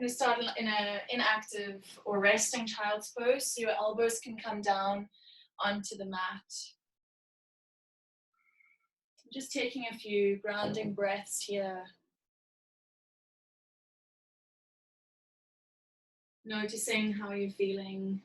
Going to start in an inactive or resting child's pose, so your elbows can come down onto the mat. Just taking a few grounding breaths here. Noticing how you're feeling.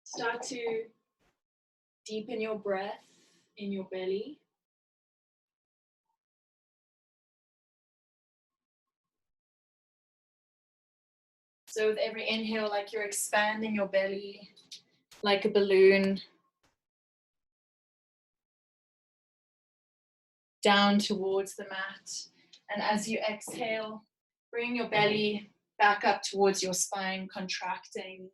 Start to deepen your breath in your belly. So with every inhale, like you're expanding your belly like a balloon down towards the mat. And as you exhale, bring your belly back up towards your spine, contracting.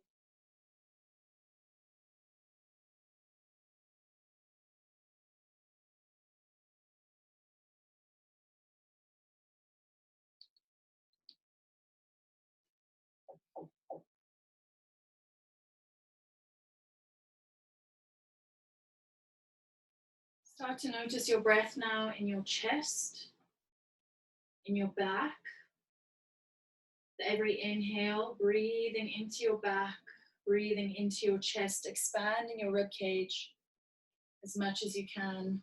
Start to notice your breath now in your chest, in your back. Every inhale, breathing into your back, breathing into your chest, expanding your rib cage as much as you can.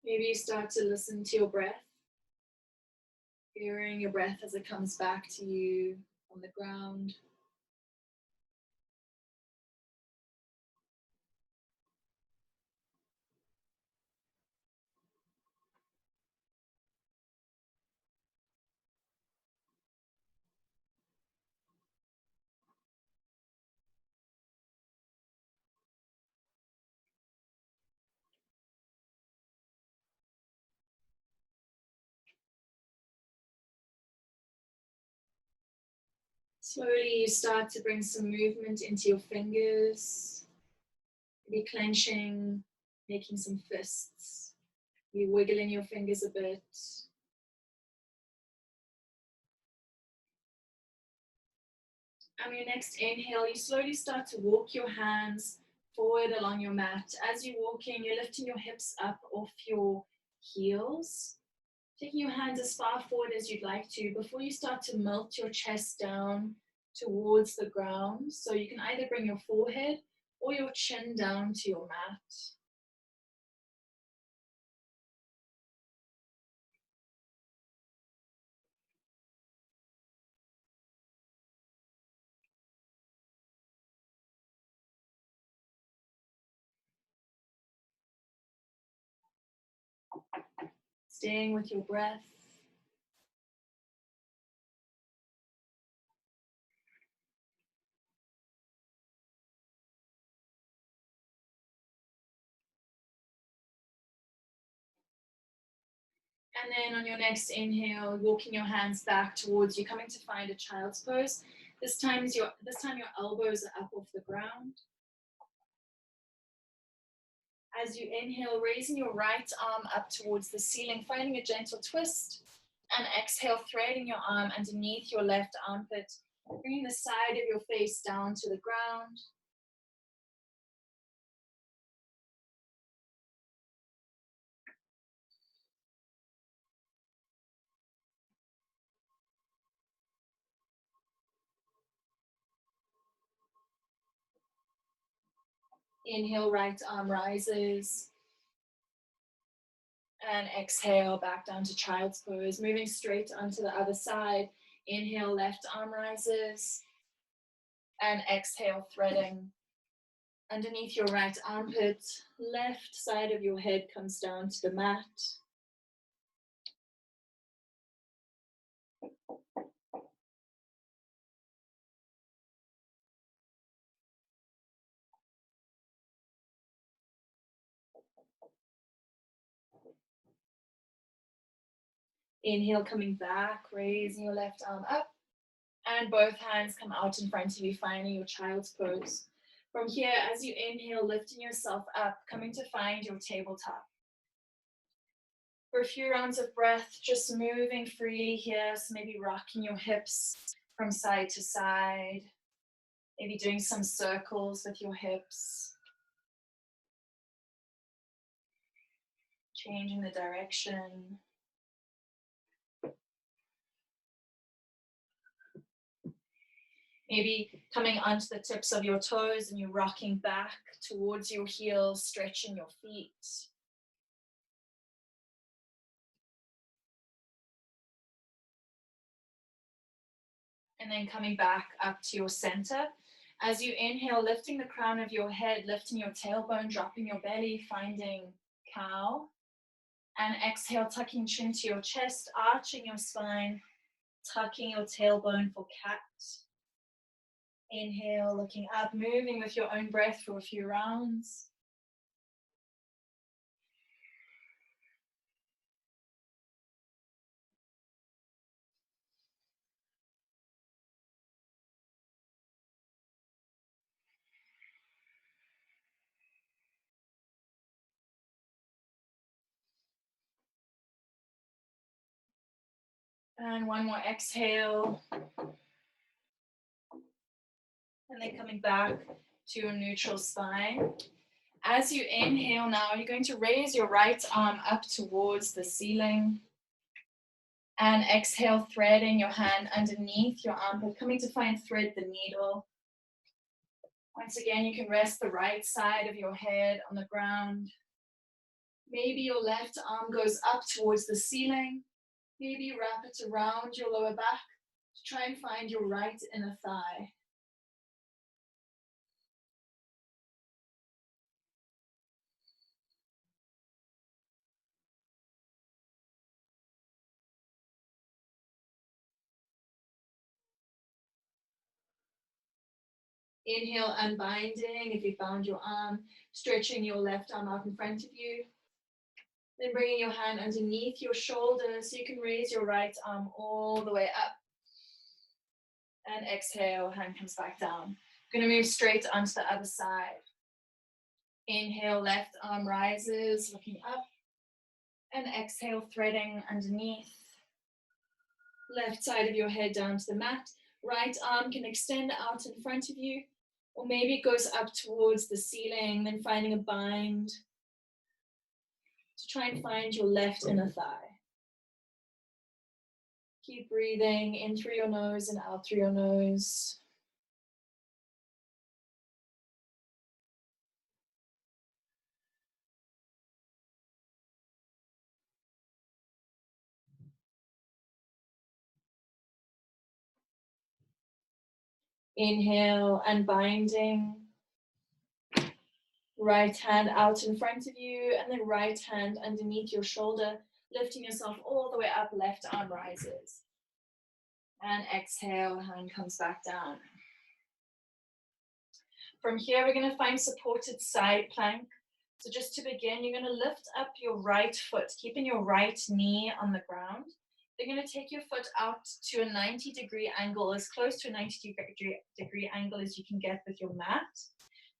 Maybe you start to listen to your breath, hearing your breath as it comes back to you on the ground. Slowly you start to bring some movement into your fingers, maybe clenching, making some fists. You wiggling your fingers a bit. On your next inhale, you slowly start to walk your hands forward along your mat. As you're walking, you're lifting your hips up off your heels, taking your hands as far forward as you'd like to before you start to melt your chest down towards the ground. So you can either bring your forehead or your chin down to your mat. Staying with your breath. And then on your next inhale, walking your hands back towards you, coming to find a child's pose. This time your elbows are up off the ground. As you inhale, raising your right arm up towards the ceiling, finding a gentle twist. And exhale, threading your arm underneath your left armpit, bringing the side of your face down to the ground. Inhale, right arm rises. And exhale, back down to child's pose. Moving straight onto the other side. Inhale, left arm rises. And exhale, threading underneath your right armpit. Left side of your head comes down to the mat. Inhale, coming back, raising your left arm up. And both hands come out in front of you, finding your child's pose. From here, as you inhale, lifting yourself up, coming to find your tabletop. For a few rounds of breath, just moving freely here, so maybe rocking your hips from side to side, maybe doing some circles with your hips, changing the direction. Maybe coming onto the tips of your toes and you're rocking back towards your heels, stretching your feet. And then coming back up to your center. As you inhale, lifting the crown of your head, lifting your tailbone, dropping your belly, finding cow. And exhale, tucking chin to your chest, arching your spine, tucking your tailbone for cat. Inhale, looking up, moving with your own breath for a few rounds. And one more exhale. And then coming back to your neutral spine. As you inhale now, you're going to raise your right arm up towards the ceiling. And exhale, threading your hand underneath your armpit, coming to find thread the needle. Once again, you can rest the right side of your head on the ground. Maybe your left arm goes up towards the ceiling. Maybe wrap it around your lower back to try and find your right inner thigh. Inhale, unbinding if you found your arm, stretching your left arm out in front of you. Then bringing your hand underneath your shoulder so you can raise your right arm all the way up. And exhale, hand comes back down. Going to move straight onto the other side. Inhale, left arm rises, looking up. And exhale, threading underneath. Left side of your head down to the mat. Right arm can extend out in front of you. Or maybe it goes up towards the ceiling, then finding a bind to try and find your left inner thigh. Keep breathing in through your nose and out through your nose. Inhale, unbinding. Right hand out in front of you, and then right hand underneath your shoulder, lifting yourself all the way up, left arm rises. And exhale, hand comes back down. From here, we're going to find supported side plank. So just to begin, you're going to lift up your right foot, keeping your right knee on the ground. You're going to take your foot out to a 90-degree angle, as close to a 90-degree angle as you can get with your mat.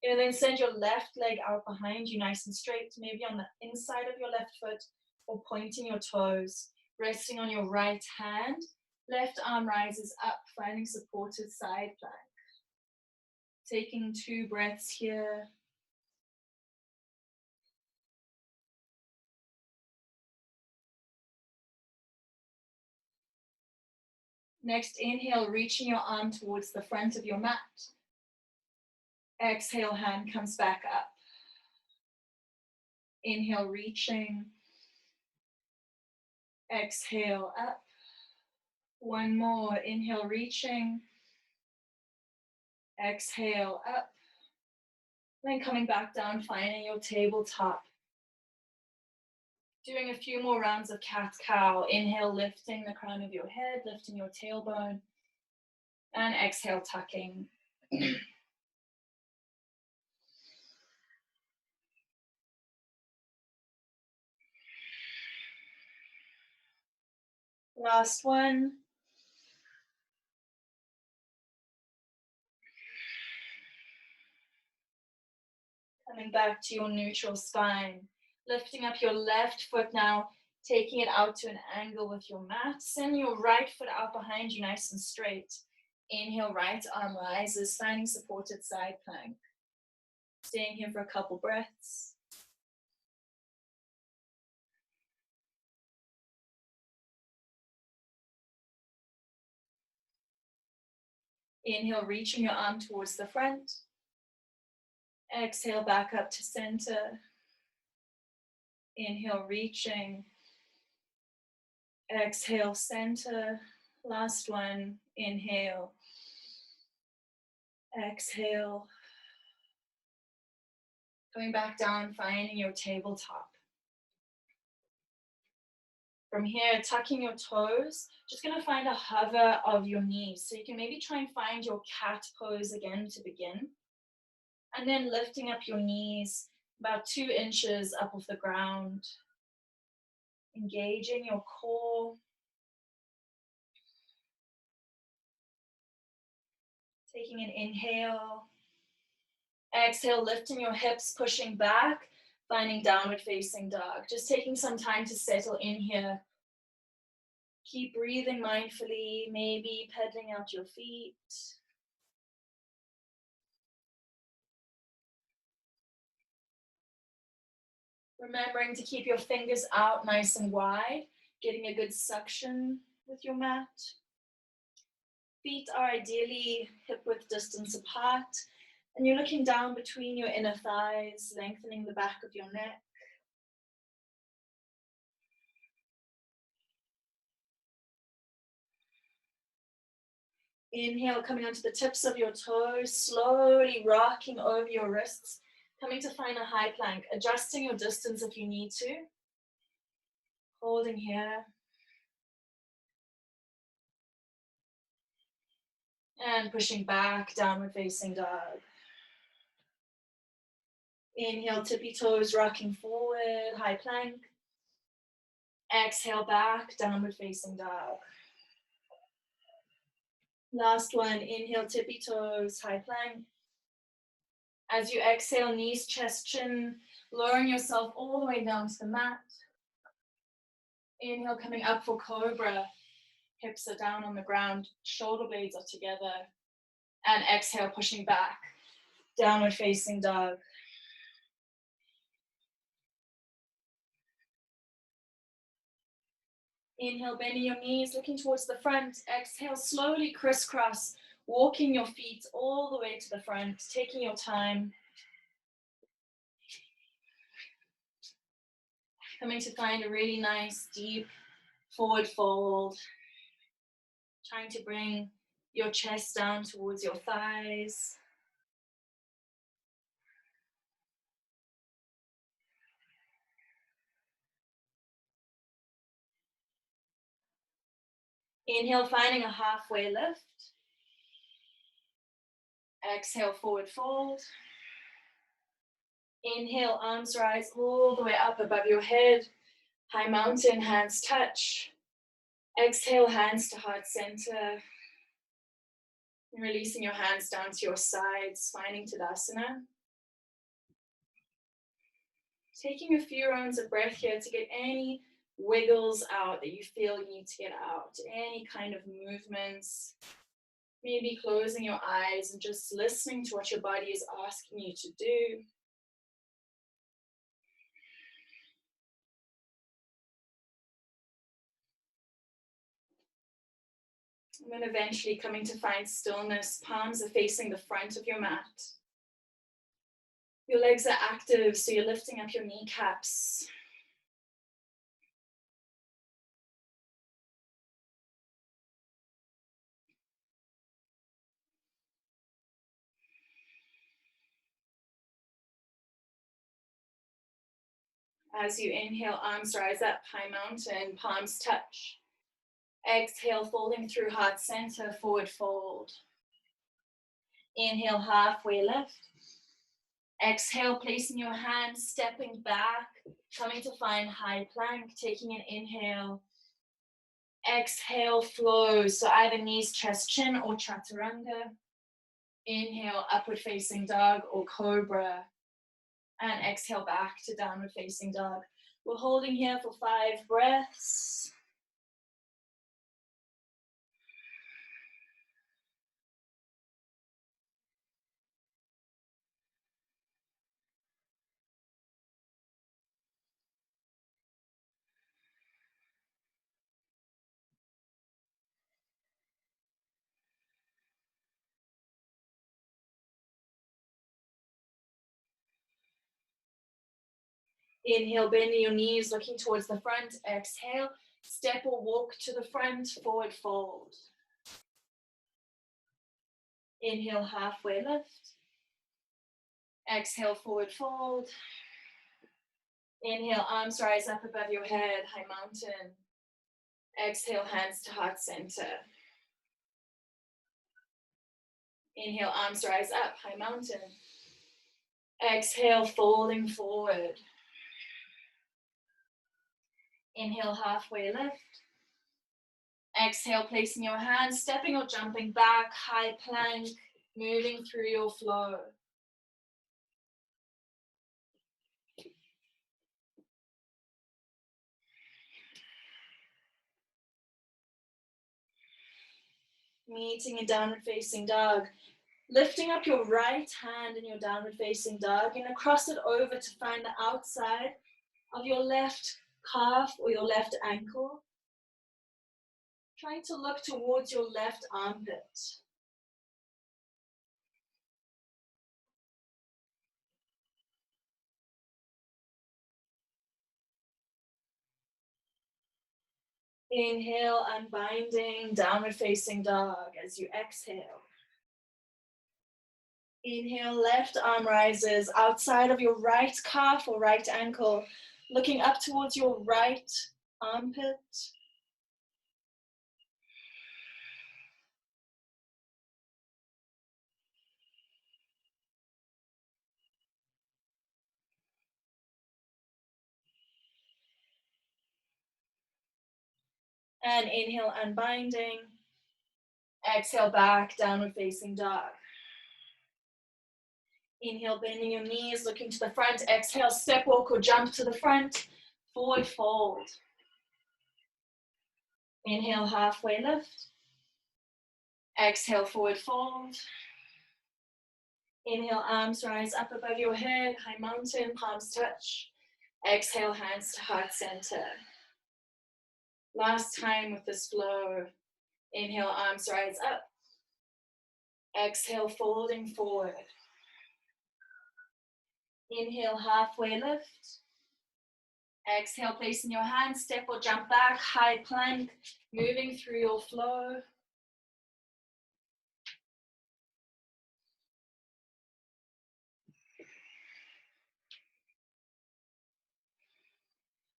And then send your left leg out behind you nice and straight, maybe on the inside of your left foot or pointing your toes, resting on your right hand. Left arm rises up, finding supported side plank. Taking 2 breaths here. Next, inhale, reaching your arm towards the front of your mat. Exhale, hand comes back up. Inhale, reaching. Exhale, up. One more. Inhale, reaching. Exhale, up. Then coming back down, finding your tabletop. Doing a few more rounds of cat-cow. Inhale, lifting the crown of your head, lifting your tailbone. And exhale, tucking. Last one. Coming back to your neutral spine. Lifting up your left foot now, taking it out to an angle with your mat. Send your right foot out behind you nice and straight. Inhale, right arm rises, finding supported side plank. Staying here for a couple breaths. Inhale, reaching your arm towards the front. Exhale, back up to center. Inhale, reaching. Exhale, center. Last one. Inhale. Exhale. Coming back down, finding your tabletop. From here, tucking your toes, just gonna find a hover of your knees. So you can maybe try and find your cat pose again to begin. And then lifting up your knees about 2 inches up off the ground. Engaging your core. Taking an inhale. Exhale, lifting your hips, pushing back, finding downward facing dog. Just taking some time to settle in here. Keep breathing mindfully, maybe pedaling out your feet. Remembering to keep your fingers out nice and wide, getting a good suction with your mat. Feet are ideally hip-width distance apart, and you're looking down between your inner thighs, lengthening the back of your neck. Inhale, coming onto the tips of your toes, slowly rocking over your wrists, coming to find a high plank, adjusting your distance if you need to. Holding here. And pushing back, downward facing dog. Inhale, tippy toes, rocking forward, high plank. Exhale, back, downward facing dog. Last one, inhale, tippy toes, high plank. As you exhale, knees, chest, chin, lowering yourself all the way down to the mat. Inhale, coming up for cobra. Hips are down on the ground, shoulder blades are together. And exhale, pushing back, downward facing dog. Inhale, bending your knees, looking towards the front. Exhale, slowly crisscross, walking your feet all the way to the front, taking your time. Coming to find a really nice, deep forward fold. Trying to bring your chest down towards your thighs. Inhale, finding a halfway lift. Exhale, forward fold. Inhale, arms rise all the way up above your head. High mountain, hands touch. Exhale, hands to heart center. And releasing your hands down to your sides, finding Tadasana. Taking a few rounds of breath here to get any wiggles out that you feel you need to get out. Any kind of movements. Maybe closing your eyes and just listening to what your body is asking you to do. And then eventually coming to find stillness, palms are facing the front of your mat. Your legs are active, so you're lifting up your kneecaps. As you inhale, arms rise up, high mountain, palms touch. Exhale, folding through heart center, forward fold. Inhale, halfway lift. Exhale, placing your hands, stepping back, coming to find high plank, taking an inhale. Exhale, flow. So either knees, chest, chin, or chaturanga. Inhale, upward facing dog or cobra. And exhale back to downward facing dog. We're holding here for 5 breaths. Inhale, bending your knees, looking towards the front. Exhale, step or walk to the front, forward fold. Inhale, halfway lift. Exhale, forward fold. Inhale, arms rise up above your head, high mountain. Exhale, hands to heart center. Inhale, arms rise up, high mountain. Exhale, folding forward. Inhale, halfway lift. Exhale, placing your hands, stepping or jumping back, high plank, moving through your flow. Meeting in downward facing dog. Lifting up your right hand in your downward facing dog and cross it over to find the outside of your left calf or your left ankle. Trying to look towards your left armpit. Inhale, unbinding, downward facing dog as you exhale. Inhale, left arm rises outside of your right calf or right ankle, looking up towards your right armpit. And inhale, unbinding. Exhale, back, downward facing dog. Inhale, bending your knees, looking to the front. Exhale, step, walk, or jump to the front. Forward fold. Inhale, halfway lift. Exhale, forward fold. Inhale, arms rise up above your head, high mountain, palms touch. Exhale, hands to heart center. Last time with this flow. Inhale, arms rise up. Exhale, folding forward. Inhale, halfway lift. Exhale, placing your hands, step or jump back, high plank, moving through your flow.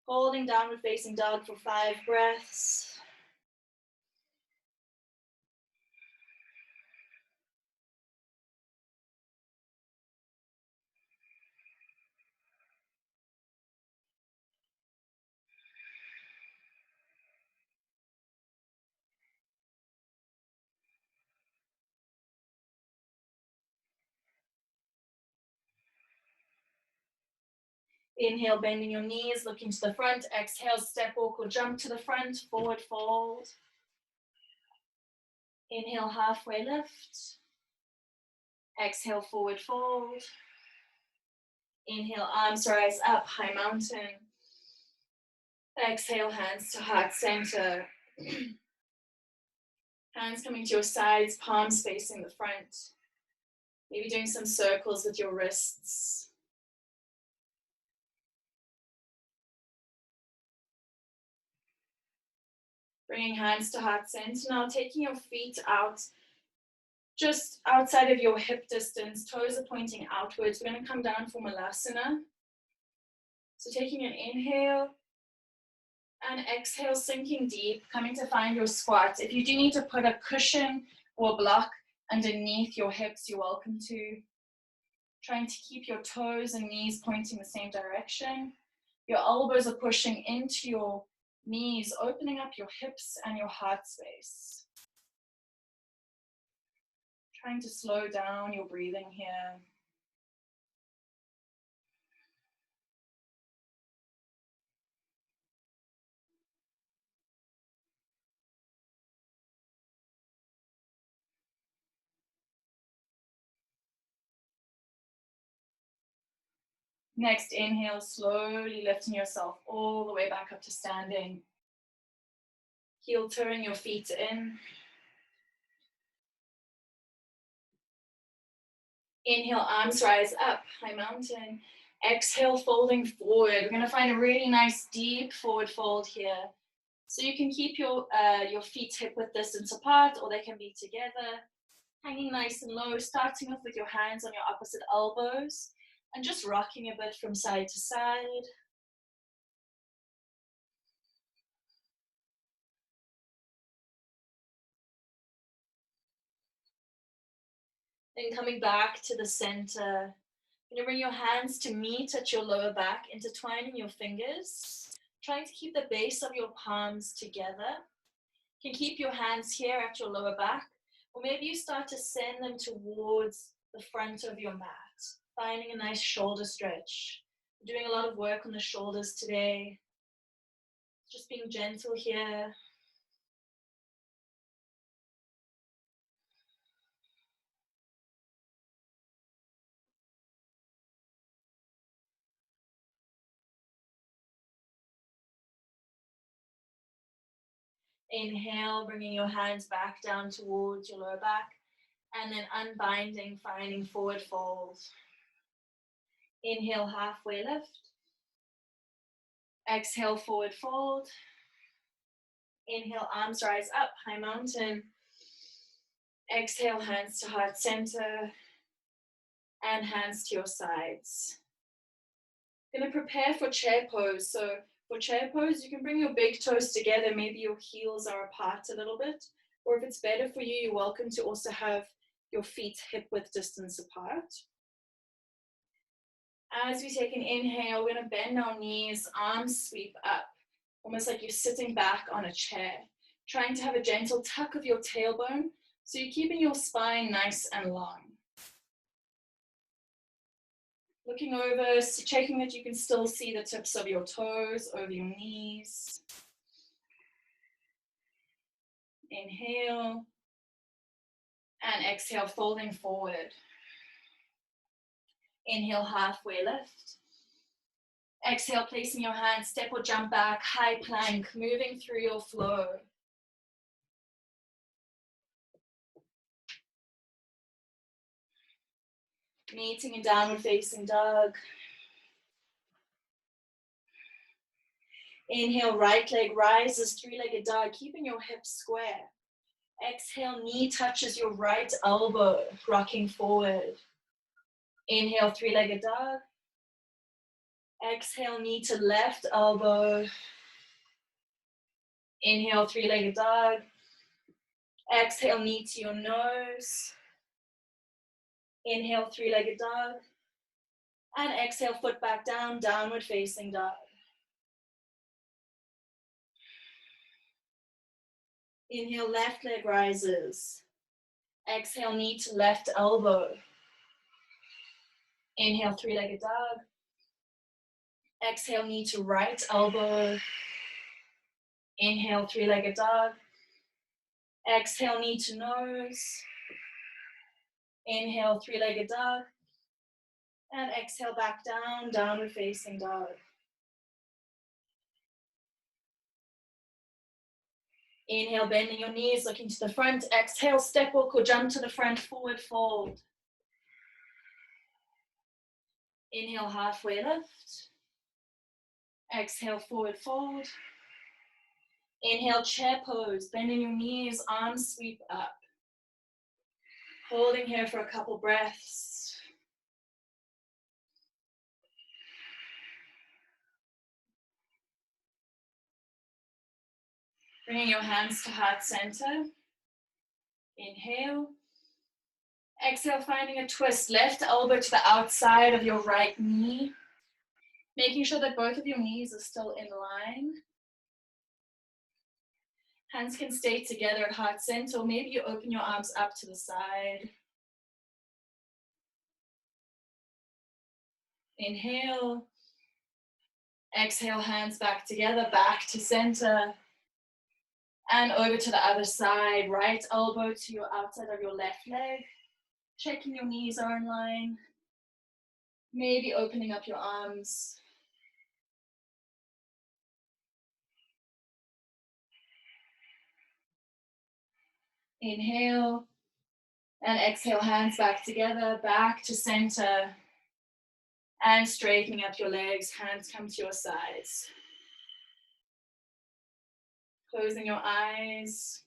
Holding downward facing dog for 5 breaths. Inhale, bending your knees, looking to the front. Exhale, step, walk, or jump to the front, forward fold. Inhale, halfway lift. Exhale, forward fold. Inhale, arms rise up, high mountain. Exhale, hands to heart center. Hands coming to your sides, palms facing the front. Maybe doing some circles with your wrists. Bringing hands to heart center. Now taking your feet out, just outside of your hip distance. Toes are pointing outwards. We're going to come down for Malasana. So taking an inhale and exhale, sinking deep, coming to find your squat. If you do need to put a cushion or block underneath your hips, you're welcome to. Trying to keep your toes and knees pointing the same direction. Your elbows are pushing into your Knees, opening up your hips and your heart space. Trying to slow down your breathing here. Next inhale, slowly lifting yourself all the way back up to standing. Heel turning your feet in. Inhale, arms rise up, high mountain. Exhale, folding forward. We're going to find a really nice deep forward fold here. So you can keep your feet hip width distance apart, or they can be together. Hanging nice and low, starting off with your hands on your opposite elbows, and just rocking a bit from side to side. Then coming back to the center. You're going to bring your hands to meet at your lower back, intertwining your fingers, trying to keep the base of your palms together. You can keep your hands here at your lower back, or maybe you start to send them towards the front of your mat, finding a nice shoulder stretch. We're doing a lot of work on the shoulders today. Just being gentle here. Inhale, bringing your hands back down towards your lower back, and then unbinding, finding forward fold. Inhale, halfway lift. Exhale, forward fold. Inhale, arms rise up, high mountain. Exhale, hands to heart center, and hands to your sides. Going to prepare for chair pose. So for chair pose, you can bring your big toes together. Maybe your heels are apart a little bit. Or if it's better for you, you're welcome to also have your feet hip width distance apart. As we take an inhale, we're going to bend our knees, arms sweep up, almost like you're sitting back on a chair. Trying to have a gentle tuck of your tailbone, so you're keeping your spine nice and long. Looking over, checking that you can still see the tips of your toes over your knees. Inhale. And exhale, folding forward. Inhale, halfway lift. Exhale, placing your hands, step or jump back, high plank, moving through your flow. Meeting in downward facing dog. Inhale, right leg rises, three-legged dog, keeping your hips square. Exhale, knee touches your right elbow, rocking forward. Inhale, three-legged dog. Exhale, knee to left elbow. Inhale, three-legged dog. Exhale, knee to your nose. Inhale, three-legged dog. And exhale, foot back down, downward facing dog. Inhale, left leg rises. Exhale, knee to left elbow. Inhale, three-legged dog. Exhale, knee to right elbow. Inhale, three-legged dog. Exhale, knee to nose. Inhale, three-legged dog. And exhale, back down, downward facing dog. Inhale, bending your knees, looking to the front. Exhale, step walk or jump to the front, forward fold. Inhale, halfway lift. Exhale, forward fold. Inhale, chair pose, bending your knees, arms sweep up. Holding here for a couple breaths. Bringing your hands to heart center. Inhale. Exhale, finding a twist. Left elbow to the outside of your right knee. Making sure that both of your knees are still in line. Hands can stay together at heart center, or maybe you open your arms up to the side. Inhale. Exhale, hands back together, back to center. And over to the other side, right elbow to your outside of your left leg. Checking your knees are in line. Maybe opening up your arms. Inhale. And exhale, hands back together, back to center. And straightening up your legs, hands come to your sides. Closing your eyes.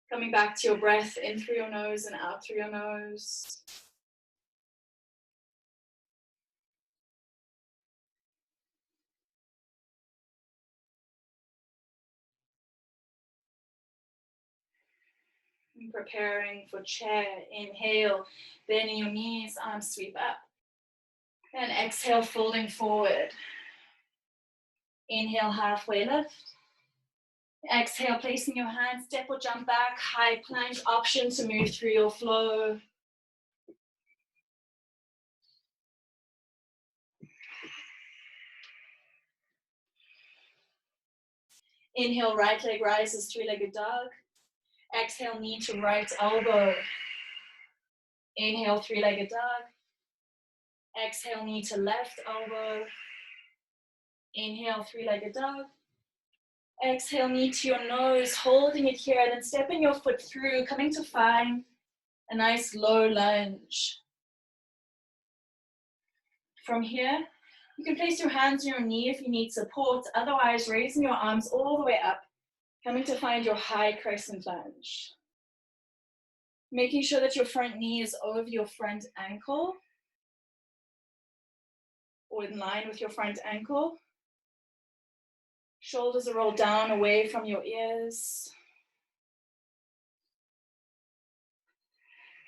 Coming back to your breath, in through your nose and out through your nose. And preparing for chair. Inhale, bending your knees, arms sweep up. And exhale, folding forward. Inhale, halfway lift. Exhale, placing your hands, step or jump back, high plank, option to move through your flow. Inhale, right leg rises, three-legged dog. Exhale, knee to right elbow. Inhale, three-legged dog. Exhale, knee to left elbow. Inhale, three-legged dog. Exhale, knee to your nose, holding it here, then stepping your foot through, coming to find a nice low lunge. From here, you can place your hands on your knee if you need support, otherwise raising your arms all the way up, coming to find your high crescent lunge. Making sure that your front knee is over your front ankle, or in line with your front ankle. Shoulders are rolled down away from your ears.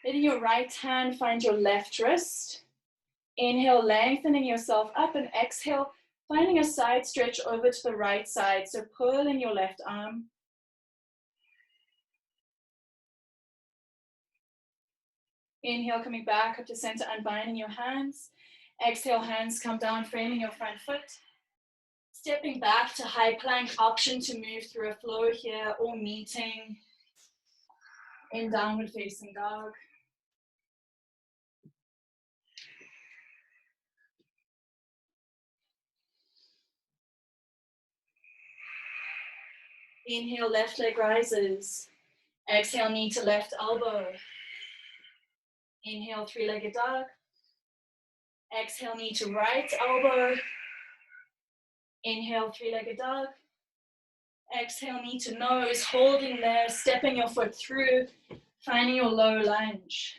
Letting your right hand find your left wrist. Inhale, lengthening yourself up, and exhale, finding a side stretch over to the right side. So pulling your left arm. Inhale, coming back up to center, unbinding your hands. Exhale, hands come down, framing your front foot. Stepping back to high plank, option to move through a flow here, or meeting in downward facing dog. Inhale, left leg rises. Exhale, knee to left elbow. Inhale, three-legged dog. Exhale, knee to right elbow. Inhale, three-legged dog. Exhale, knee to nose, holding there, stepping your foot through, finding your low lunge.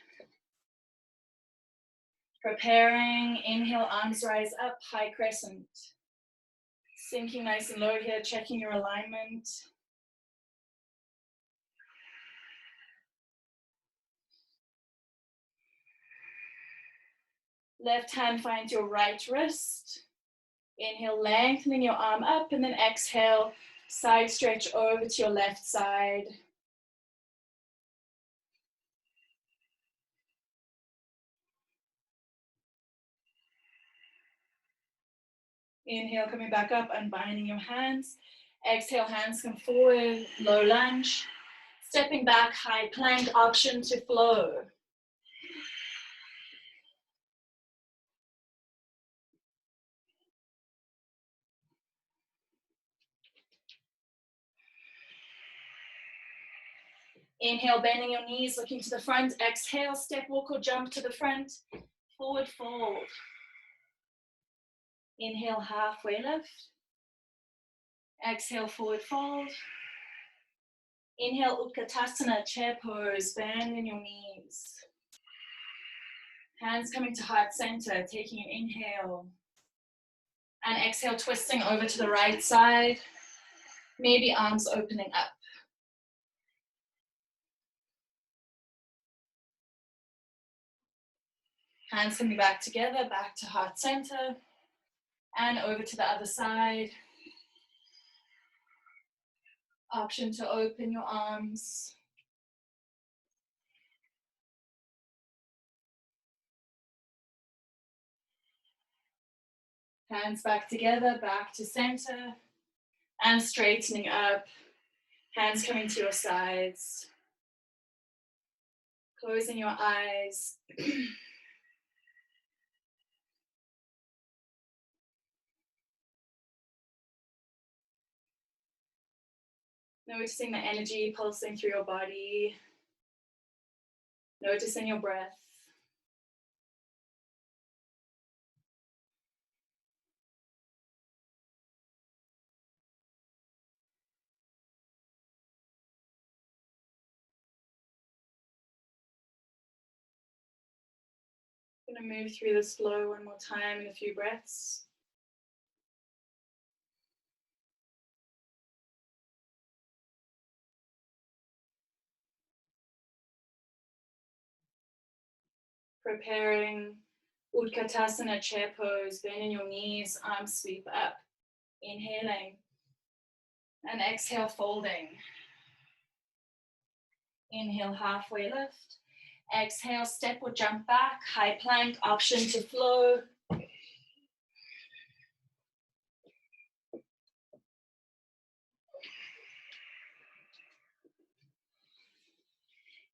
Preparing, inhale, arms rise up, high crescent. Sinking nice and low here, checking your alignment. Left hand finds your right wrist. Inhale, lengthening your arm up, and then exhale, side stretch over to your left side. Inhale, coming back up, unbinding your hands. Exhale, hands come forward, low lunge. Stepping back, high plank, option to flow. Inhale, bending your knees, looking to the front. Exhale, step, walk, or jump to the front. Forward fold. Inhale, halfway lift. Exhale, forward fold. Inhale, Utkatasana, chair pose, bend in your knees. Hands coming to heart center, taking an inhale. And exhale, twisting over to the right side. Maybe arms opening up. Hands coming back together, back to heart center. And over to the other side. Option to open your arms. Hands back together, back to center, and straightening up. Hands coming to your sides. Closing your eyes. Noticing the energy pulsing through your body. Noticing your breath. I'm going to move through this flow one more time in a few breaths. Preparing Utkatasana chair pose, bending your knees, arms sweep up. Inhaling and exhale, folding. Inhale, halfway lift. Exhale, step or jump back. High plank, option to flow.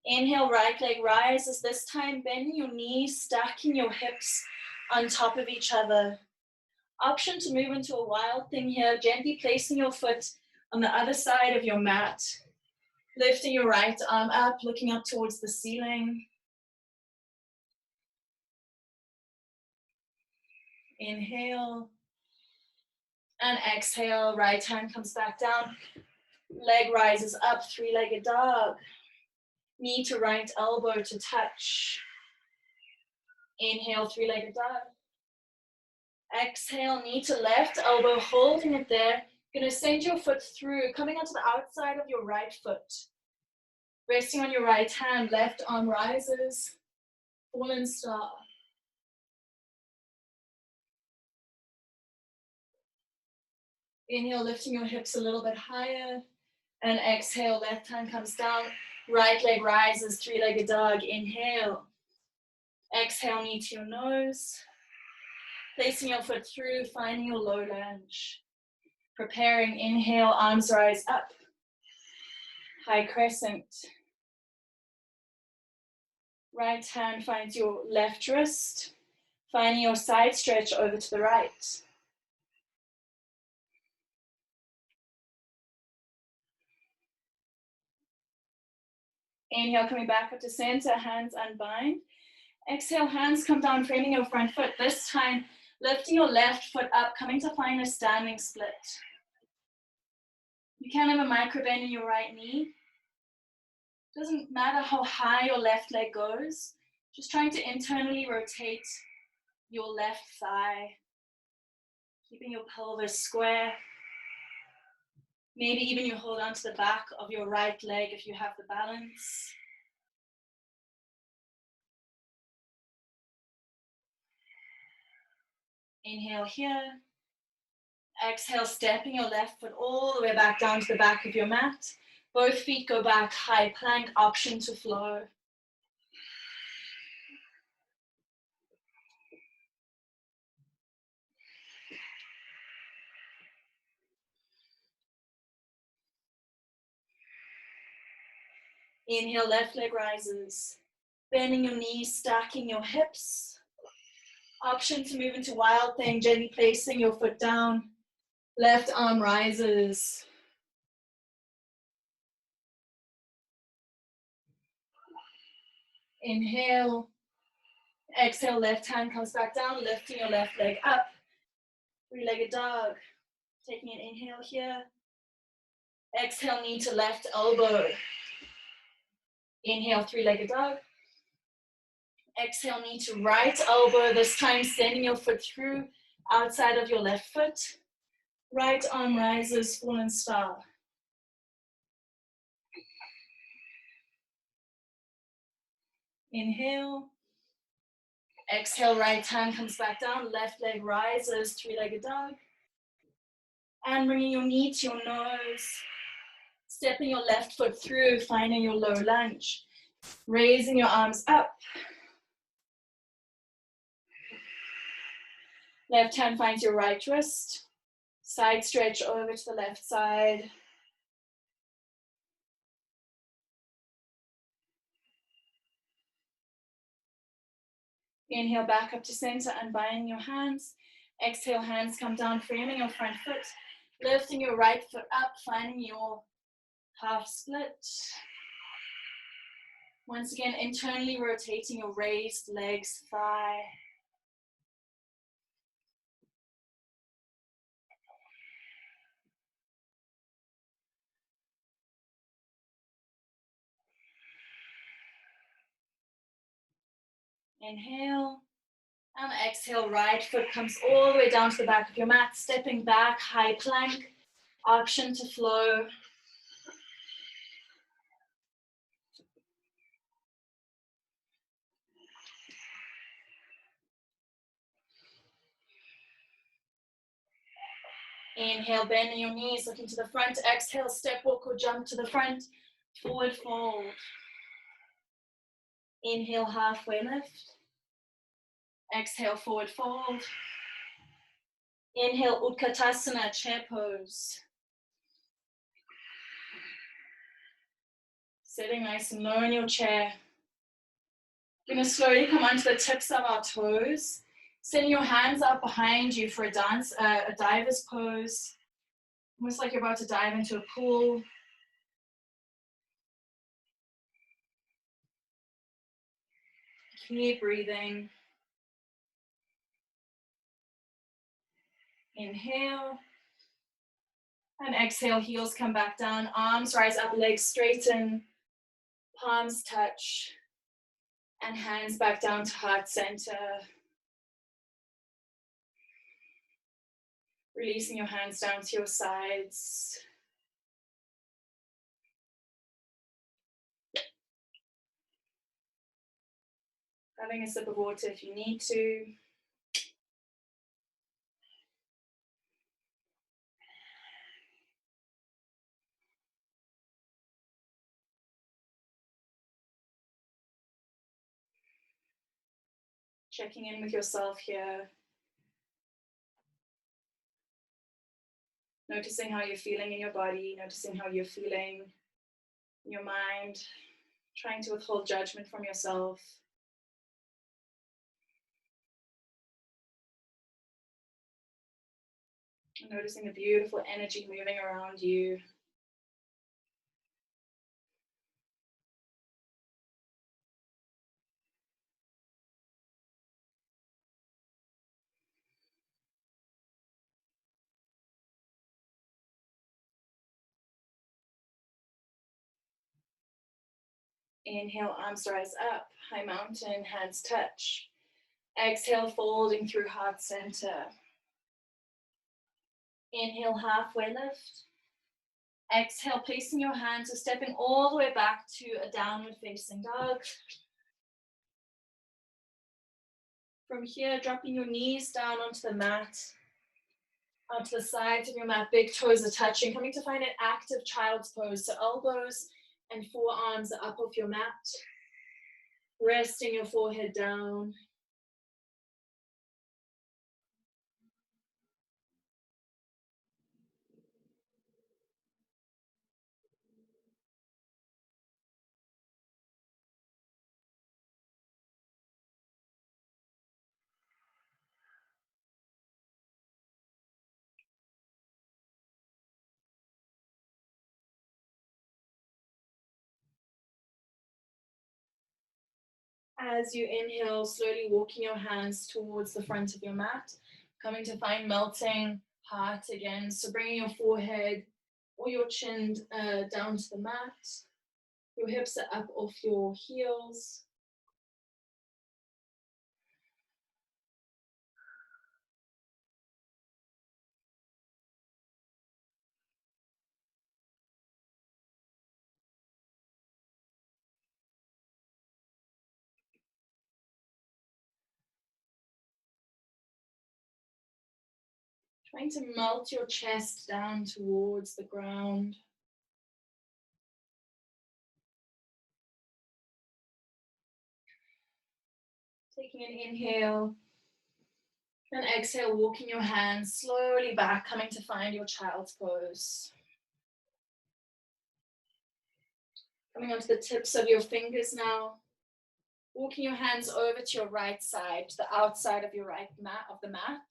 Inhale, right leg rises. This time, bending your knees, stacking your hips on top of each other. Option to move into a wild thing here, gently placing your foot on the other side of your mat. Lifting your right arm up, looking up towards the ceiling. Inhale. And exhale, right hand comes back down. Leg rises up, three-legged dog. Knee to right elbow to touch. Inhale, three-legged dog. Exhale, knee to left elbow, holding it there. You're going to send your foot through, coming onto the outside of your right foot. Resting on your right hand, left arm rises. Fallen star. Inhale, lifting your hips a little bit higher. And exhale, left hand comes down. Right leg rises, three-legged dog. Inhale. Exhale, knee to your nose. Placing your foot through, finding your low lunge. Preparing, inhale, arms rise up. High crescent. Right hand finds your left wrist. Finding your side stretch over to the right. Inhale, coming back up to center, hands unbind. Exhale, hands come down, framing your front foot. This time, lifting your left foot up, coming to find a standing split. You can have a micro bend in your right knee. Doesn't matter how high your left leg goes. Just trying to internally rotate your left thigh. Keeping your pelvis square. Maybe even you hold on to the back of your right leg if you have the balance. Inhale here. Exhale, stepping your left foot all the way back down to the back of your mat. Both feet go back, high plank, option to flow. Inhale, left leg rises. Bending your knees, stacking your hips. Option to move into wild thing, gently placing your foot down. Left arm rises. Inhale. Exhale, left hand comes back down, lifting your left leg up. Three-legged dog. Taking an inhale here. Exhale, knee to left elbow. Inhale, three-legged dog. Exhale, knee to right elbow. This time, sending your foot through outside of your left foot. Right arm rises, fallen star. Inhale. Exhale, right hand comes back down. Left leg rises, three-legged dog. And bringing your knee to your nose. Stepping your left foot through, finding your low lunge. Raising your arms up. Left hand finds your right wrist. Side stretch over to the left side. Inhale back up to center, unbinding your hands. Exhale, hands come down, framing your front foot. Lifting your right foot up, finding your half split. Once again, internally rotating your raised legs, thigh. Inhale. And exhale, right foot comes all the way down to the back of your mat. Stepping back, high plank. Option to flow. Inhale, bending your knees, looking to the front. Exhale, step, walk, or jump to the front. Forward fold. Inhale, halfway lift. Exhale, forward fold. Inhale, Utkatasana, chair pose. Sitting nice and low in your chair. We're going to slowly come onto the tips of our toes. Send your hands out behind you for a diver's pose. Almost like you're about to dive into a pool. Keep breathing. Inhale. And exhale, heels come back down. Arms rise up, legs straighten. Palms touch. And hands back down to heart center. Releasing your hands down to your sides. Having a sip of water if you need to. Checking in with yourself here. Noticing how you're feeling in your body, noticing how you're feeling in your mind, trying to withhold judgment from yourself. And noticing the beautiful energy moving around you. Inhale, arms rise up, high mountain, hands touch. Exhale, folding through heart center. Inhale, halfway lift. Exhale, placing your hands, so stepping all the way back to a downward facing dog. From here, dropping your knees down onto the mat, onto the sides of your mat, big toes are touching, coming to find an active child's pose. So elbows and forearms are up off your mat. Resting your forehead down. As you inhale, slowly walking your hands towards the front of your mat, coming to find melting heart again. So bringing your forehead or your chin down to the mat. Your hips are up off your heels. Trying to melt your chest down towards the ground. Taking an inhale. And exhale, walking your hands slowly back, coming to find your child's pose. Coming onto the tips of your fingers now. Walking your hands over to your right side, to the outside of your right mat, of the mat.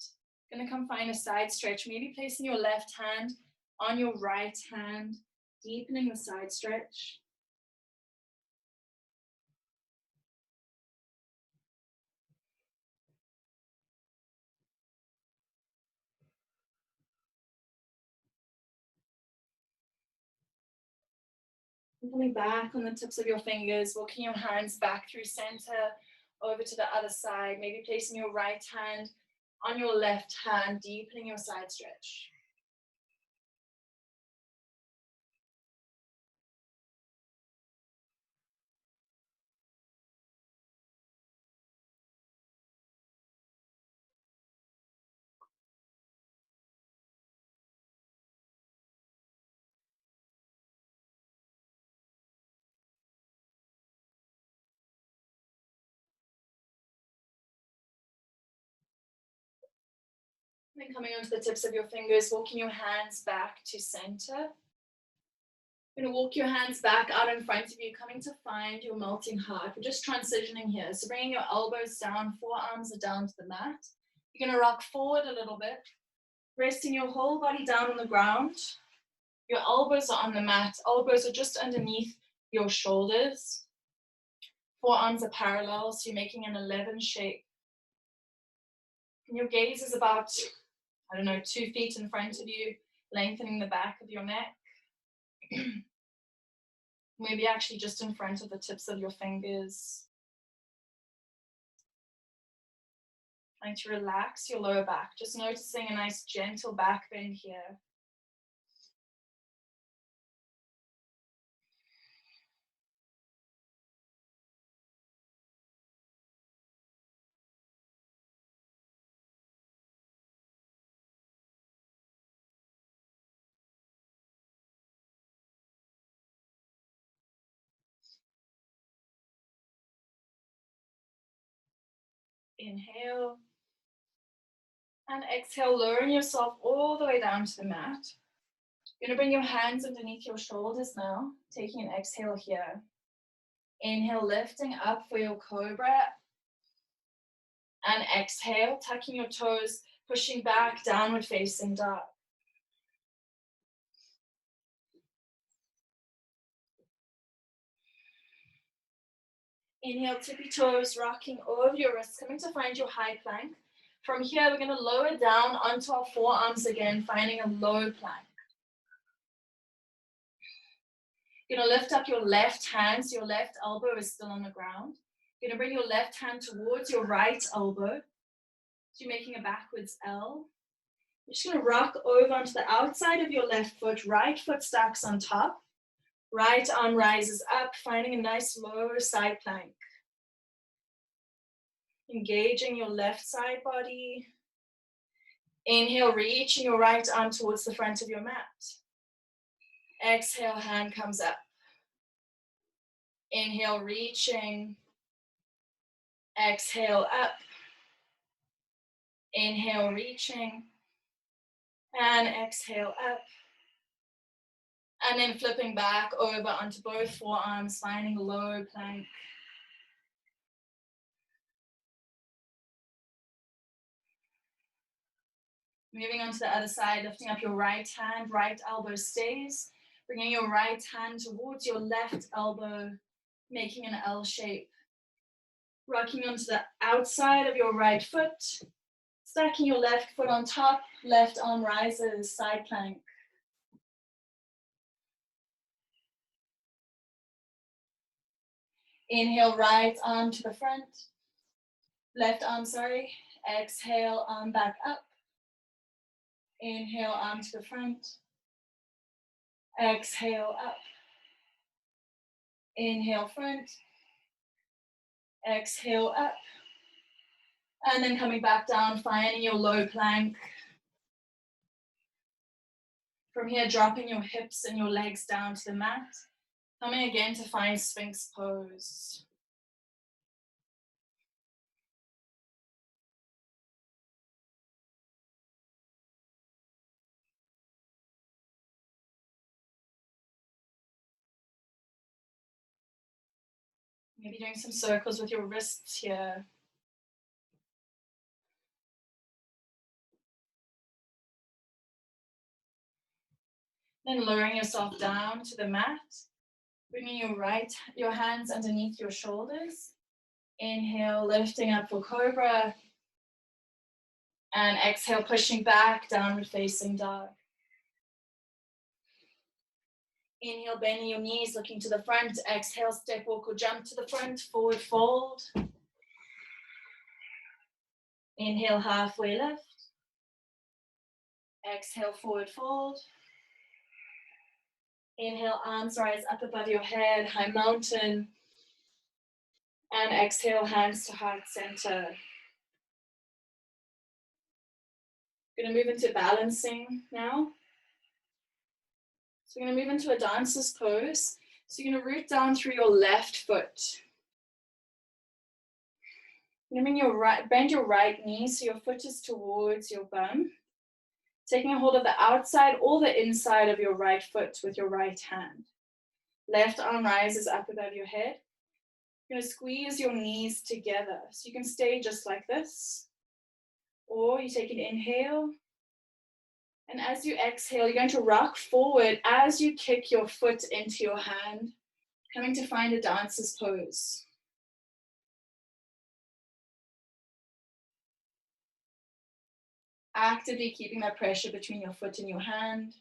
Gonna come find a side stretch, maybe placing your left hand on your right hand, deepening the side stretch. Coming back on the tips of your fingers, walking your hands back through center, over to the other side, maybe placing your right hand on your left hand, deepening your side stretch. Then coming onto the tips of your fingers, walking your hands back to center. You're going to walk your hands back out in front of you, coming to find your melting heart. We're just transitioning here. So bringing your elbows down, forearms are down to the mat. You're going to rock forward a little bit, resting your whole body down on the ground. Your elbows are on the mat. Elbows are just underneath your shoulders. Forearms are parallel, so you're making an 11 shape. And your gaze is about, 2 feet in front of you, lengthening the back of your neck. Maybe actually just in front of the tips of your fingers. Trying to relax your lower back, just noticing a nice gentle back bend here. Inhale. And exhale, lowering yourself all the way down to the mat. You're going to bring your hands underneath your shoulders now, taking an exhale here. Inhale, lifting up for your cobra. And exhale, tucking your toes, pushing back, downward facing dog. Inhale, tippy toes, rocking over your wrists, coming to find your high plank. From here, we're going to lower down onto our forearms again, finding a low plank. You're going to lift up your left hand, so your left elbow is still on the ground. You're going to bring your left hand towards your right elbow. So you're making a backwards L. You're just going to rock over onto the outside of your left foot. Right foot stacks on top. Right arm rises up, finding a nice lower side plank. Engaging your left side body. Inhale, reaching your right arm towards the front of your mat. Exhale, hand comes up. Inhale, reaching. Exhale, up. Inhale, reaching. And exhale, up. And then flipping back over onto both forearms, finding a low plank. Moving on to the other side, lifting up your right hand, right elbow stays. Bringing your right hand towards your left elbow, making an L shape. Rocking onto the outside of your right foot. Stacking your left foot on top, left arm rises, side plank. Inhale, right arm to the front. Left arm, sorry. Exhale, arm back up. Inhale, arm to the front. Exhale, up. Inhale, front. Exhale, up. And then coming back down, finding your low plank. From here, dropping your hips and your legs down to the mat. Coming again to find Sphinx pose. Maybe doing some circles with your wrists here. Then lowering yourself down to the mat. Bringing your hands underneath your shoulders. Inhale, lifting up for cobra. And exhale, pushing back, downward facing dog. Inhale, bending your knees, looking to the front. Exhale, step, walk, or jump to the front. Forward fold. Inhale, halfway lift. Exhale, forward fold. Inhale, arms rise up above your head, high mountain. And exhale, hands to heart center. Going to move into balancing now. So we're going to move into a dancer's pose. So you're going to root down through your left foot. You're going to bend your right knee so your foot is towards your bum. Taking a hold of the outside or the inside of your right foot with your right hand. Left arm rises up above your head. You're going to squeeze your knees together. So you can stay just like this. Or you take an inhale. And as you exhale, you're going to rock forward as you kick your foot into your hand, coming to find a dancer's pose. Actively keeping that pressure between your foot and your hand.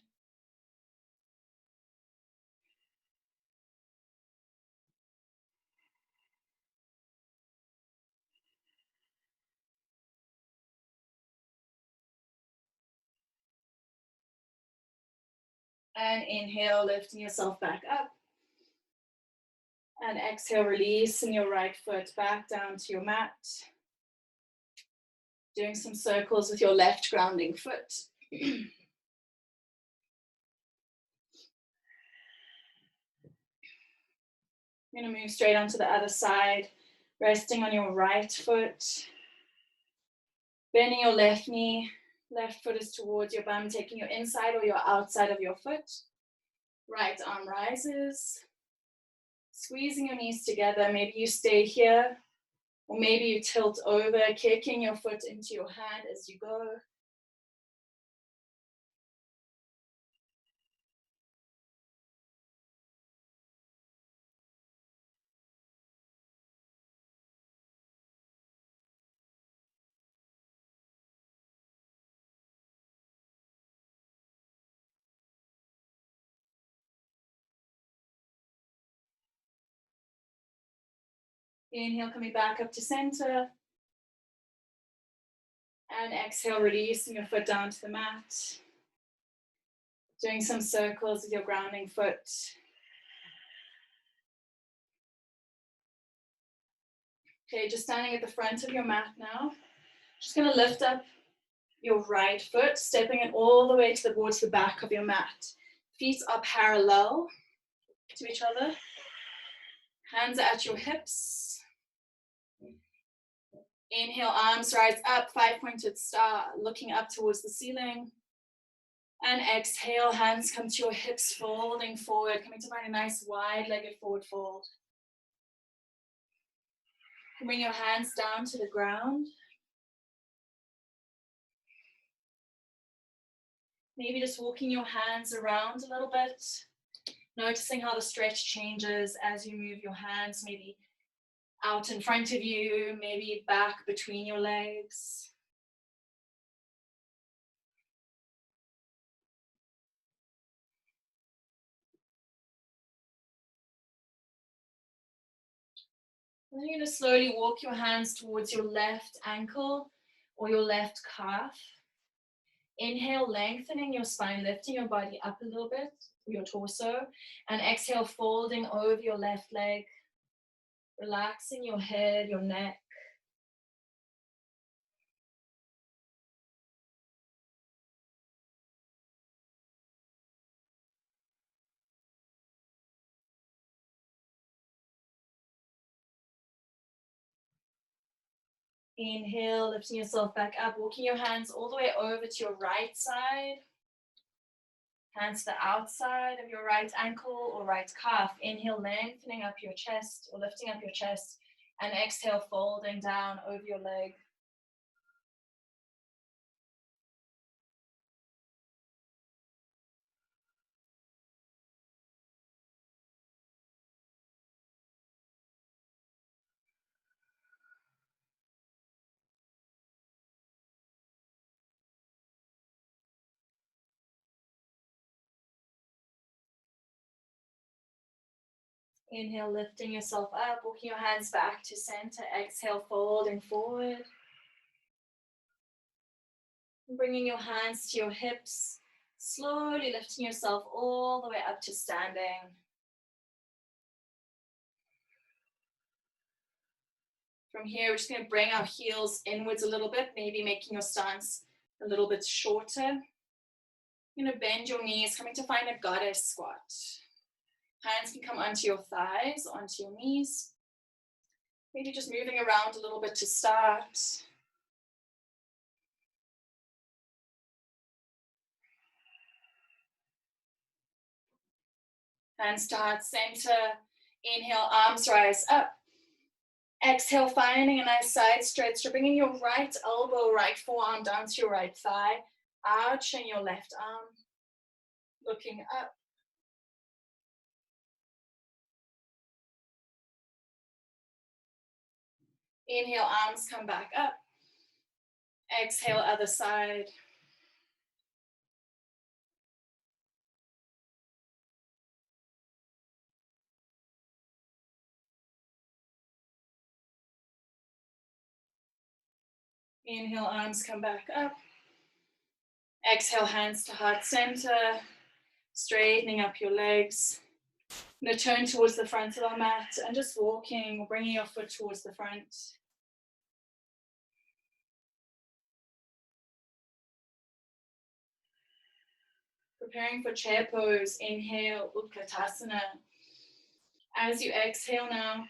And inhale, lifting yourself back up. And exhale, releasing your right foot back down to your mat. Doing some circles with your left grounding foot. You're going to move straight onto the other side, resting on your right foot. Bending your left knee. Left foot is towards your bum, taking your inside or your outside of your foot. Right arm rises. Squeezing your knees together. Maybe you stay here, or maybe you tilt over, kicking your foot into your hand as you go. Inhale, coming back up to center. And exhale, releasing your foot down to the mat. Doing some circles with your grounding foot. Okay, just standing at the front of your mat now. Just going to lift up your right foot, stepping it all the way towards the back of your mat. Feet are parallel to each other. Hands are at your hips. Inhale, arms rise up, 5-pointed star, looking up towards the ceiling. And exhale, hands come to your hips, folding forward, coming to find a nice wide-legged forward fold. Bring your hands down to the ground. Maybe just walking your hands around a little bit, noticing how the stretch changes as you move your hands, maybe out in front of you, maybe back between your legs. And then you're going to slowly walk your hands towards your left ankle or your left calf. Inhale, lengthening your spine, lifting your body up a little bit, your torso. And exhale, folding over your left leg, relaxing your head, your neck. Inhale, lifting yourself back up, walking your hands all the way over to your right side. Hands to the outside of your right ankle or right calf. Inhale, lengthening up your chest or lifting up your chest. And exhale, folding down over your leg. Inhale, lifting yourself up, walking your hands back to center. Exhale, folding forward. Bringing your hands to your hips, slowly lifting yourself all the way up to standing. From here, we're just going to bring our heels inwards a little bit, maybe making your stance a little bit shorter. You're going to bend your knees, coming to find a goddess squat. Hands can come onto your thighs, onto your knees. Maybe just moving around a little bit to start. Hands to heart center. Inhale, arms rise up. Exhale, finding a nice side stretch. You're bringing your right elbow, right forearm down to your right thigh. Arching your left arm. Looking up. Inhale, arms come back up. Exhale, other side. Inhale, arms come back up. Exhale, hands to heart center. Straightening up your legs. I'm going to turn towards the front of our mat and just walking, bringing your foot towards the front. Preparing for chair pose, inhale, Utkatasana. As you exhale now,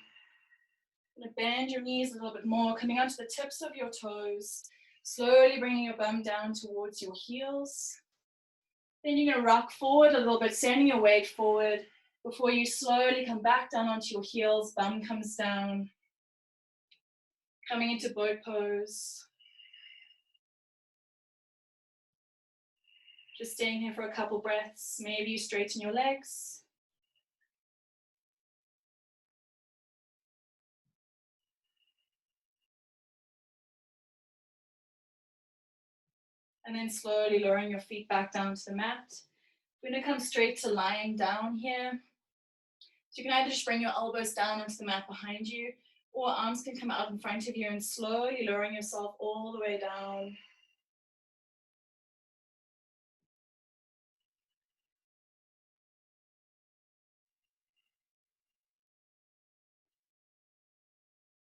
you're going to bend your knees a little bit more, coming onto the tips of your toes, slowly bringing your bum down towards your heels. Then you're going to rock forward a little bit, sending your weight forward before you slowly come back down onto your heels, bum comes down, coming into boat pose. Just staying here for a couple breaths. Maybe you straighten your legs. And then slowly lowering your feet back down to the mat. We're going to come straight to lying down here. So you can either just bring your elbows down onto the mat behind you, or arms can come out in front of you and slowly lowering yourself all the way down.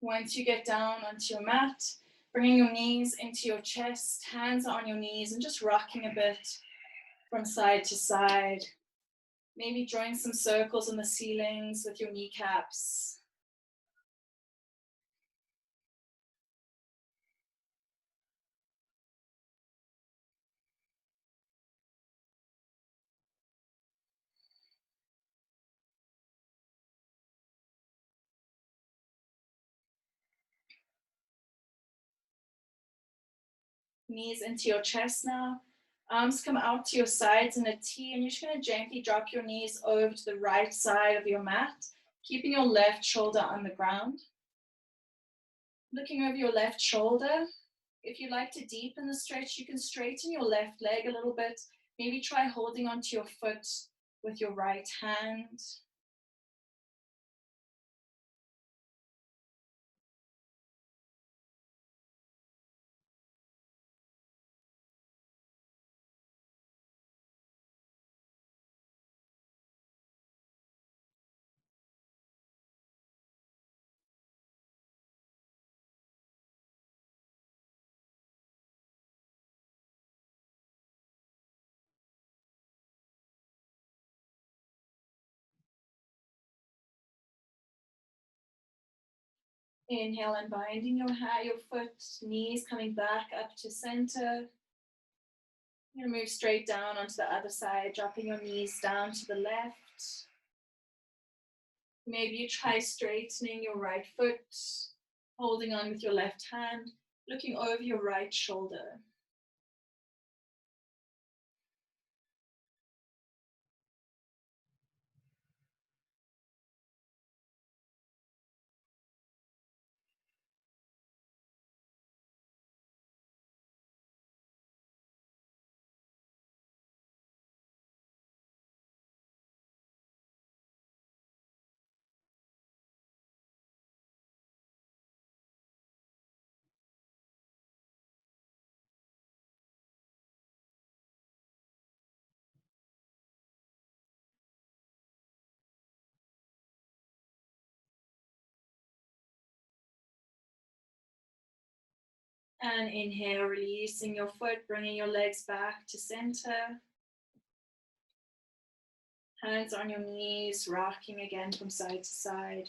Once you get down onto your mat, bringing your knees into your chest, hands on your knees, and just rocking a bit from side to side. Maybe drawing some circles on the ceilings with your kneecaps. Knees into your chest now. Arms come out to your sides in a T, and you're just going to gently drop your knees over to the right side of your mat, keeping your left shoulder on the ground. Looking over your left shoulder. If you like to deepen the stretch, you can straighten your left leg a little bit. Maybe try holding onto your foot with your right hand. Inhale and binding your foot, knees coming back up to center. You're going to move straight down onto the other side, dropping your knees down to the left. Maybe you try straightening your right foot, holding on with your left hand, looking over your right shoulder. And inhale, releasing your foot, bringing your legs back to center. Hands on your knees, rocking again from side to side.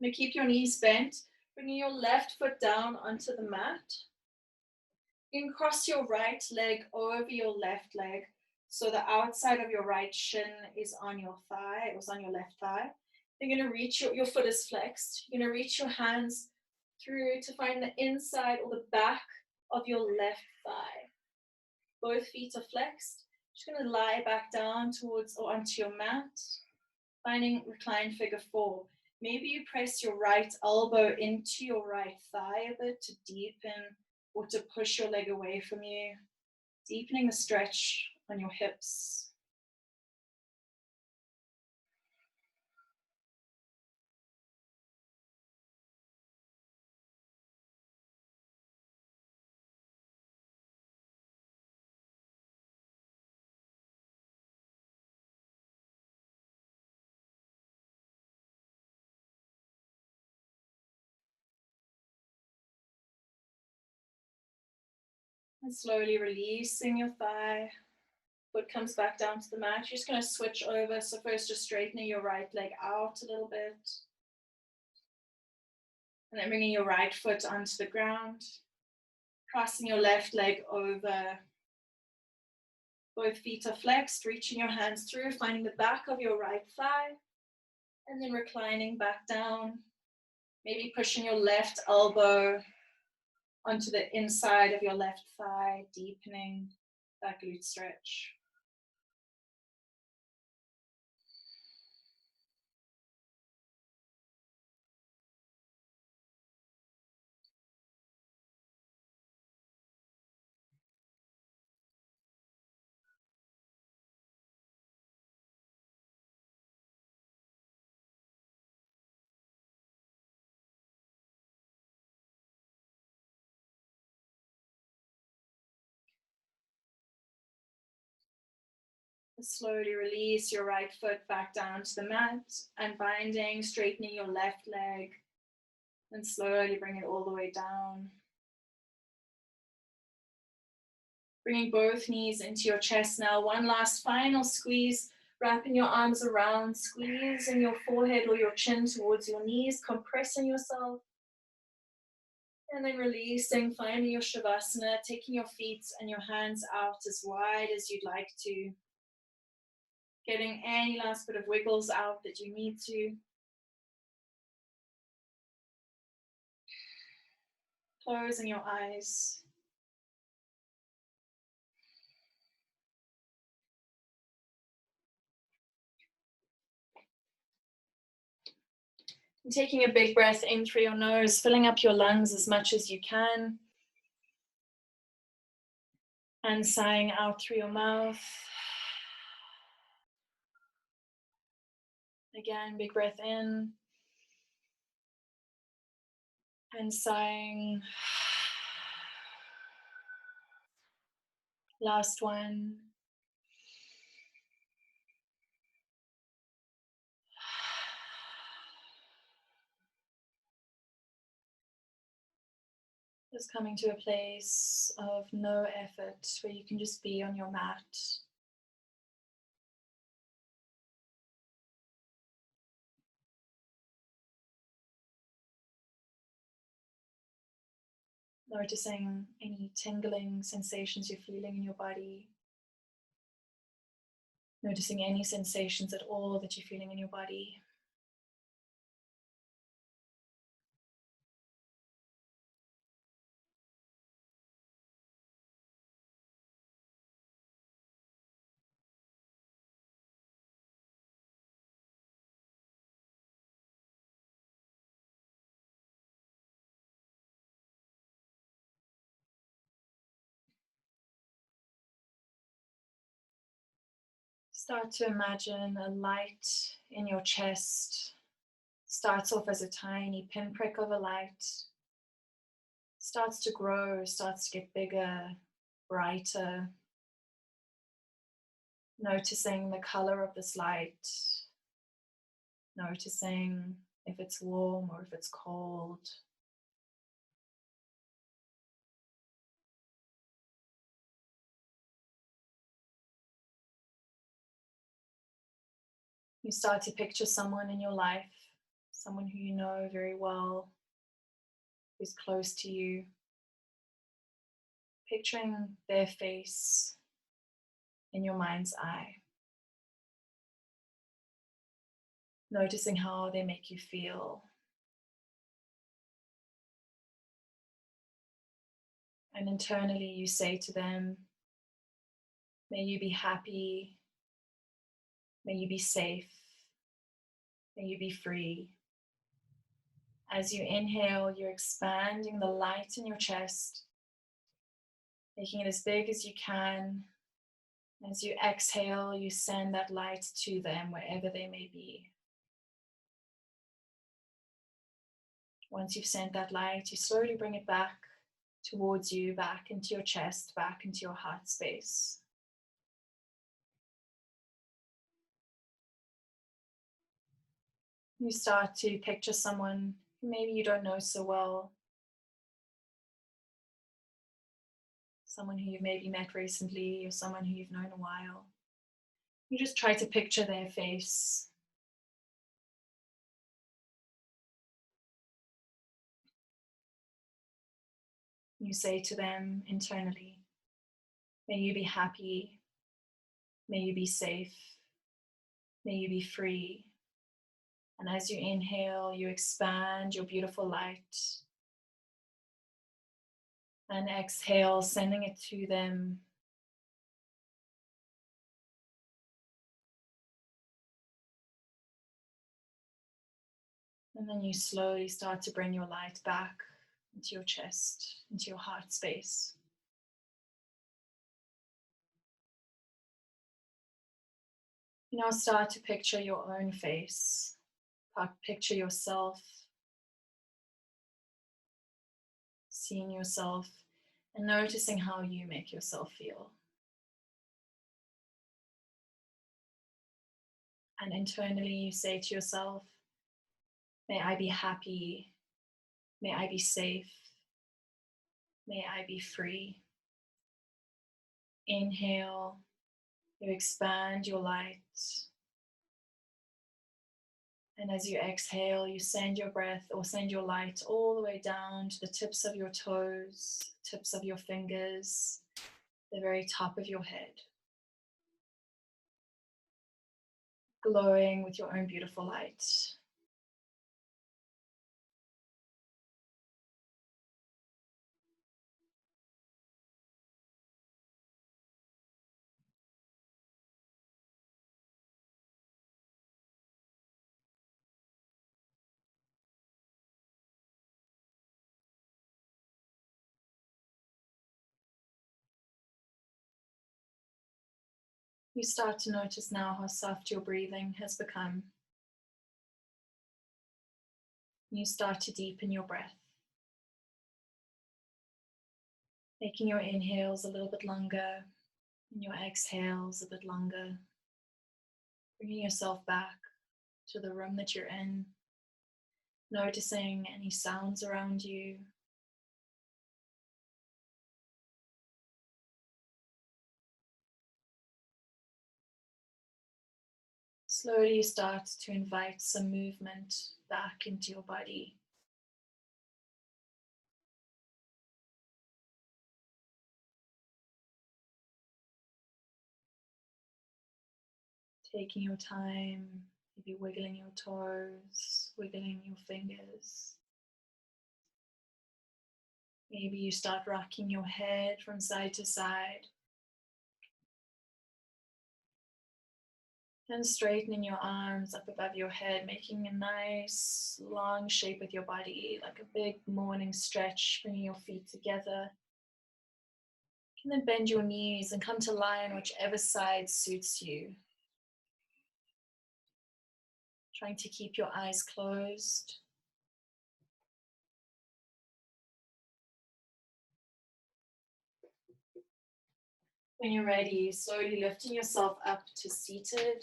Now keep your knees bent, bringing your left foot down onto the mat. You can cross your right leg over your left leg, so the outside of your right shin is on your thigh, it was on your left thigh. You're going to reach, your foot is flexed. You're going to reach your hands through to find the inside or the back of your left thigh. Both feet are flexed. Just going to lie back down towards or onto your mat, finding reclined figure 4. Maybe you press your right elbow into your right thigh a bit to deepen or to push your leg away from you, deepening the stretch on your hips. And slowly releasing your thigh. Foot comes back down to the mat. You're just going to switch over. So first just straightening your right leg out a little bit. And then bringing your right foot onto the ground. Crossing your left leg over. Both feet are flexed, reaching your hands through, finding the back of your right thigh. And then reclining back down. Maybe pushing your left elbow onto the inside of your left thigh, deepening that glute stretch. Slowly release your right foot back down to the mat and finding, straightening your left leg and slowly bring it all the way down. Bringing both knees into your chest now. One last final squeeze, wrapping your arms around, squeezing your forehead or your chin towards your knees, compressing yourself. And then releasing, finding your Shavasana, taking your feet and your hands out as wide as you'd like to. Getting any last bit of wiggles out that you need to. Closing your eyes. And taking a big breath in through your nose, filling up your lungs as much as you can. And sighing out through your mouth. Again, big breath in. And sighing. Last one. Just coming to a place of no effort where you can just be on your mat. Noticing any tingling sensations you're feeling in your body. Noticing any sensations at all that you're feeling in your body. Start to imagine a light in your chest. Starts off as a tiny pinprick of a light. Starts to grow, starts to get bigger, brighter. Noticing the color of this light. Noticing if it's warm or if it's cold. You start to picture someone in your life, someone who you know very well, who's close to you. Picturing their face in your mind's eye. Noticing how they make you feel. And internally you say to them, may you be happy, may you be safe, may you be free. As you inhale, you're expanding the light in your chest, making it as big as you can. As you exhale, you send that light to them wherever they may be. Once you've sent that light, you slowly bring it back towards you, back into your chest, back into your heart space. You start to picture someone who maybe you don't know so well, someone who you've maybe met recently or someone who you've known a while. You just try to picture their face. You say to them internally, may you be happy, may you be safe, may you be free. And as you inhale, you expand your beautiful light. And exhale, sending it to them. And then you slowly start to bring your light back into your chest, into your heart space. You now start to picture your own face. Picture yourself, seeing yourself, and noticing how you make yourself feel. And internally you say to yourself, may I be happy, may I be safe, may I be free. Inhale, you expand your light. And as you exhale, you send your breath or send your light all the way down to the tips of your toes, tips of your fingers, the very top of your head. Glowing with your own beautiful light. You start to notice now how soft your breathing has become. You start to deepen your breath, making your inhales a little bit longer and your exhales a bit longer, bringing yourself back to the room that you're in, noticing any sounds around you. Slowly start to invite some movement back into your body. Taking your time, maybe wiggling your toes, wiggling your fingers. Maybe you start rocking your head from side to side and straightening your arms up above your head, making a nice long shape with your body, like a big morning stretch, bringing your feet together. And then bend your knees and come to lie on whichever side suits you. Trying to keep your eyes closed. When you're ready, slowly lifting yourself up to seated.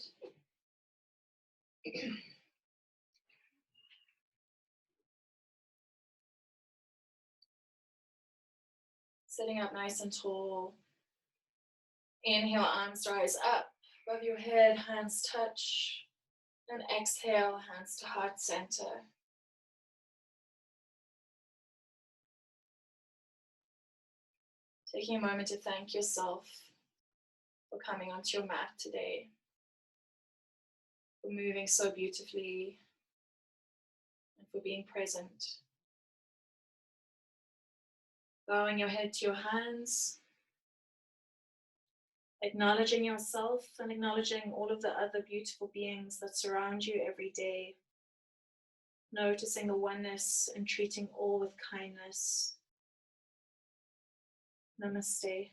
Sitting up nice and tall. Inhale, arms rise up above your head, hands touch. And exhale, hands to heart center. Taking a moment to thank yourself for coming onto your mat today, for moving so beautifully, and for being present. Bowing your head to your hands, acknowledging yourself and acknowledging all of the other beautiful beings that surround you every day. Noticing the oneness and treating all with kindness. Namaste.